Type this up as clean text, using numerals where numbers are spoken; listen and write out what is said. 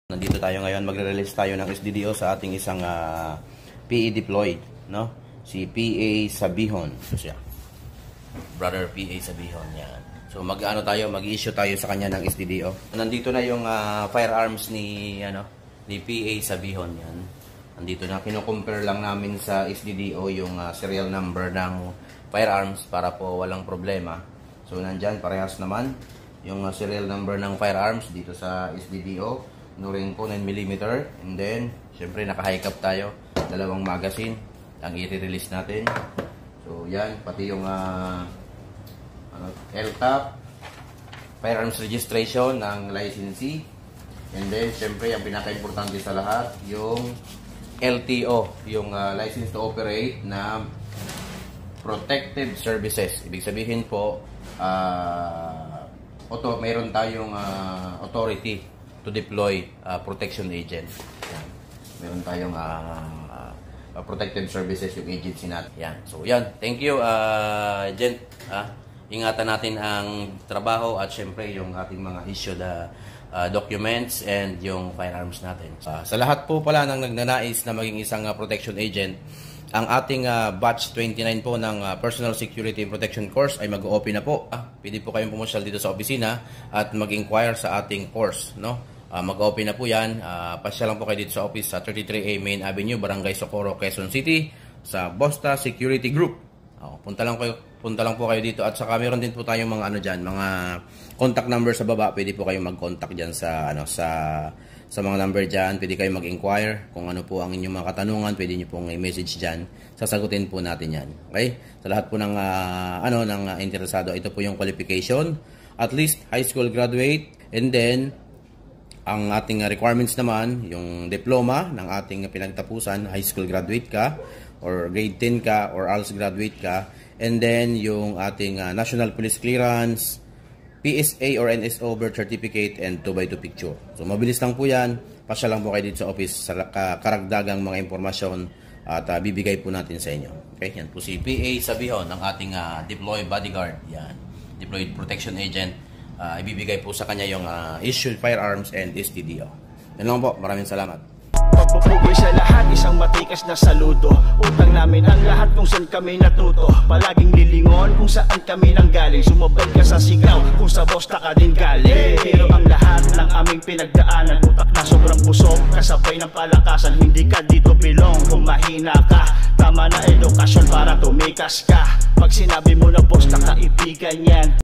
Nandito tayo ngayon, magre-release tayo ng SDDO sa ating isang PE deployed, no? Si PA Sabihon. So siya. Brother PA Sabihon, yan. So mag-ano tayo, mag-issue tayo sa kanya ng SDDO. Nandito na yung firearms ni PA Sabihon, yan. Nandito na, kino-compare lang namin sa SDDO yung serial number ng firearms para po walang problema. So nandyan, parehas naman yung serial number ng firearms dito sa SDDO. Norinco 9mm, and then syempre naka-high cap tayo, dalawang magazine ang i-release natin. So yan, pati yung LTAP, firearms registration ng licensee, and then syempre ang pinaka-importante sa lahat, yung LTO, yung license to operate na protective services. Ibig sabihin po, mayroon tayong authority to deploy protection agent. Yan. Meron tayong protective services yung agency natin. Yan. So yan, thank you agent. Ingatan natin ang trabaho at syempre yung ating mga issued documents and yung firearms natin. Sa lahat po pala ng nagnanais na maging isang protection agent, ang ating batch 29 po ng Personal Security and Protection Course ay mag-o-open na po. Pwede po kayong pumusyal dito sa opisina at mag-inquire sa ating course, no? Mag-open na po yan. Pasya lang po kayo dito sa office sa 33A Main Avenue, Barangay Socorro, Quezon City, sa Bosta Security Group. Punta lang po kayo dito, at saka meron din po tayong mga mga contact number sa baba. Pwede po kayong mag-contact diyan sa mga number diyan. Pwede kayong mag-inquire kung ano po ang inyong mga katanungan. Pwede niyo pong i-message diyan. Sasagutin po natin 'yan. Okay? Sa lahat po ng ng interesado, ito po yung qualification, at least high school graduate, and then ang ating requirements naman, yung diploma ng ating pinagtapusan, high school graduate ka, or grade 10 ka, or ALS graduate ka, and then yung ating National Police Clearance, PSA or NSO birth certificate, and 2x2 picture. So mabilis lang po yan. Pasya lang po kayo dito sa office sa karagdagang mga impormasyon at bibigay po natin sa inyo. Okay, yan po si PA Sabihon, ng ating deployed bodyguard. Yan, deployed protection agent. Ibibigay po sa kanya yung issued firearms and STDO. Yan lang po, maraming salamat. Pagpupugay sa lahat, isang matikas na saludo. Utang namin ang lahat kung saan kami natuto. Palaging lilingon kung saan kami nanggaling. Sumabay ka sa sigaw kung sa bosta ka din galing. Pero ang lahat ng aming pinagdaanan, utak na sobrang busog, kasabay ng palakasan. Hindi ka dito bilong kung mahina ka. Tama na edukasyon para tumikas ka. Pag sinabi mo na bosta, kaibigan yan.